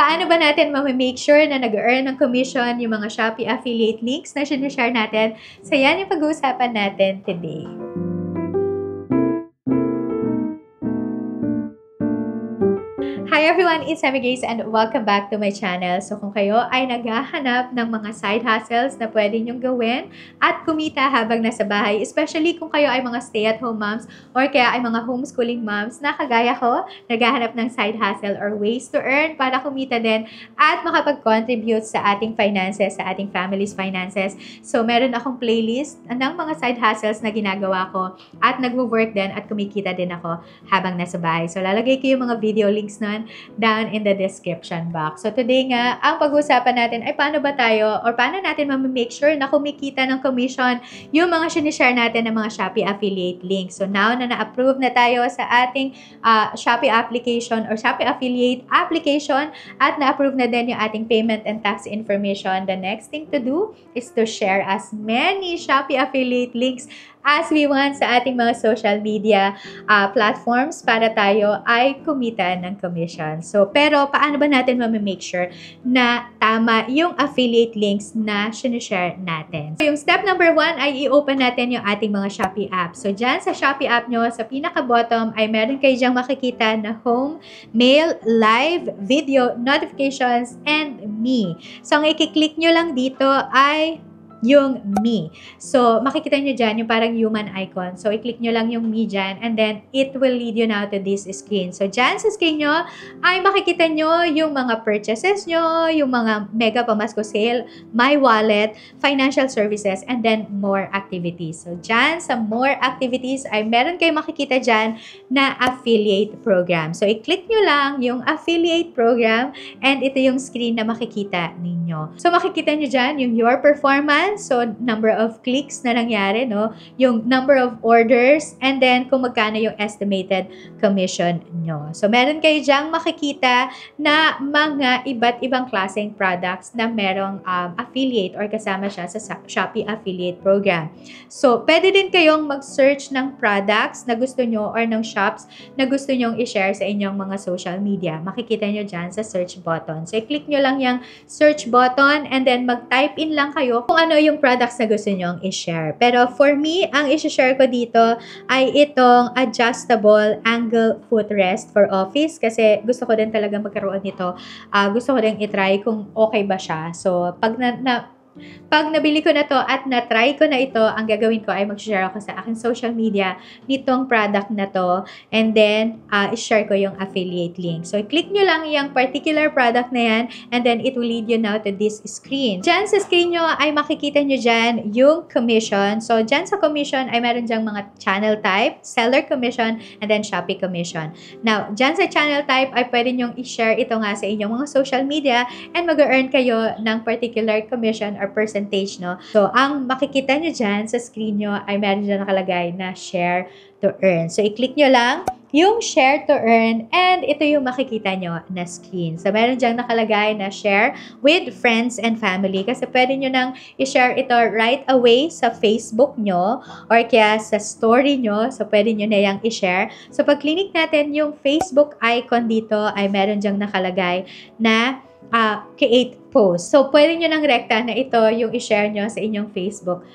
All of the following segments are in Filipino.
paano ba natin ma-make sure na nag-earn ng commission yung mga Shopee affiliate links na sinishare natin? So yan yung pag-uusapan natin today. Hi everyone, it's Amy Grace and welcome back to my channel. So kung kayo ay naghahanap ng mga side hustles na pwede nyong gawin at kumita habang nasa bahay, especially kung kayo ay mga stay-at-home moms or kaya ay mga homeschooling moms na kagaya ko, naghahanap ng side hustle or ways to earn para kumita din at makapag-contribute sa ating finances, sa ating family's finances. So meron akong playlist ng mga side hustles na ginagawa ko at nagwo-work din at kumikita din ako habang nasa bahay. So lalagay ko yung mga video links nun down in the description box. So today nga, ang pag-uusapan natin ay paano ba tayo or paano natin ma-make sure na kumikita ng commission yung mga sinishare natin ng mga Shopee affiliate links. So now na na-approve na tayo sa ating Shopee application or Shopee affiliate application at na-approve na din yung ating payment and tax information, the next thing to do is to share as many Shopee affiliate links as we want sa ating mga social media platforms para tayo ay kumita ng commission. So, pero paano ba natin ma-make sure na tama yung affiliate links na sinishare natin? So, yung step number 1 ay i-open natin yung ating mga Shopee app. So, dyan sa Shopee app nyo, sa pinaka-bottom ay meron kayo dyang makikita na home, mail, live, video, notifications, and me. So, ang i-click nyo lang dito ay yung me. So, makikita nyo dyan yung parang human icon. So, i-click nyo lang yung me dyan and then it will lead you now to this screen. So, dyan sa screen nyo ay makikita nyo yung mga purchases nyo, yung mga mega pamasko sale, my wallet, financial services, and then more activities. So, dyan sa more activities ay meron kayo makikita dyan na affiliate program. So, i-click nyo lang yung affiliate program and ito yung screen na makikita ninyo. So, makikita nyo dyan yung your performance. So, number of clicks na nangyari, no? Yung number of orders, and then kung magkano yung estimated commission nyo. So, meron kayo dyang makikita na mga iba't ibang klaseng products na merong affiliate or kasama siya sa Shopee affiliate program. So, pwede din kayong mag-search ng products na gusto nyo or ng shops na gusto nyong i-share sa inyong mga social media. Makikita nyo dyan sa search button. So, i-click nyo lang yung search button and then mag-type in lang kayo kung ano yung products na gusto nyong i-share. Pero for me, ang i-share ko dito ay itong adjustable angle footrest for office kasi gusto ko din talaga magkaroon nito. Gusto ko din i-try kung okay ba siya. So, pag nabili ko na to at na-try ko na ito, ang gagawin ko ay mag-share ako sa aking social media nitong product na to and then i-share ko yung affiliate link. So, i-click nyo lang yung particular product na yan and then it will lead you now to this screen. Diyan sa screen nyo ay makikita nyo dyan yung commission. So, dyan sa commission ay meron dyang mga channel type, seller commission, and then Shopee commission. Now, dyan sa channel type ay pwede nyong i-share ito nga sa inyong mga social media and mag-earn kayo ng particular commission or percentage, no? So, ang makikita nyo dyan sa screen nyo ay meron dyan nakalagay na share to earn. So, i-click nyo lang yung share to earn and ito yung makikita nyo na screen. So, meron dyan nakalagay na share with friends and family kasi pwede nyo nang i-share ito right away sa Facebook nyo or kaya sa story nyo. So, pwede nyo na yung i-share. So, pag click natin yung Facebook icon dito ay meron dyan nakalagay na create post. So, pwede nyo nang rekta na ito yung i-share nyo sa inyong Facebook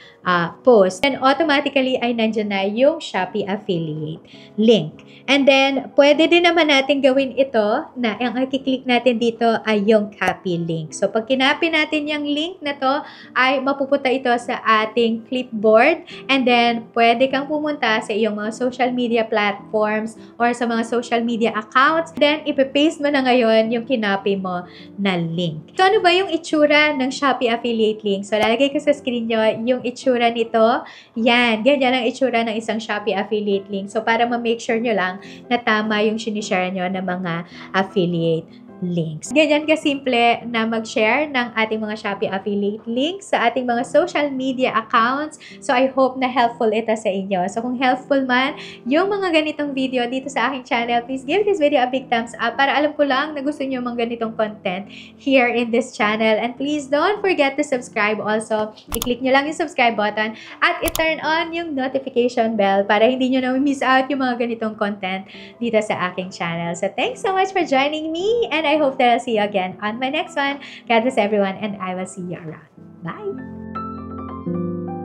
post. And automatically ay nandyan na yung Shopee affiliate link. And then, pwede din naman natin gawin ito na ang i-click natin dito ay yung copy link. So, pag kinopy natin yung link na to, ay mapupunta ito sa ating clipboard. And then, pwede kang pumunta sa iyong mga social media platforms or sa mga social media accounts. Then, ipapaste mo na ngayon yung kinopy mo na link. So, ano ba yung itsura ng Shopee affiliate link? So, lalagay ko sa screen nyo yung itsura nito. Yan. Ganyan ang itsura ng isang Shopee affiliate link. So, para ma-make sure nyo lang na tama yung sinishare nyo ng mga affiliate links. Ganyan kasimple na mag-share ng ating mga Shopee affiliate links sa ating mga social media accounts. So, I hope na helpful ito sa inyo. So, kung helpful man yung mga ganitong video dito sa aking channel, please give this video a big thumbs up para alam ko lang na gusto nyo mga ganitong content here in this channel. And please don't forget to subscribe also. I-click nyo lang yung subscribe button at i-turn on yung notification bell para hindi nyo na miss out yung mga ganitong content dito sa aking channel. So, thanks so much for joining me and I I hope that I'll see you again on my next one. God bless everyone, and I will see you around. Bye!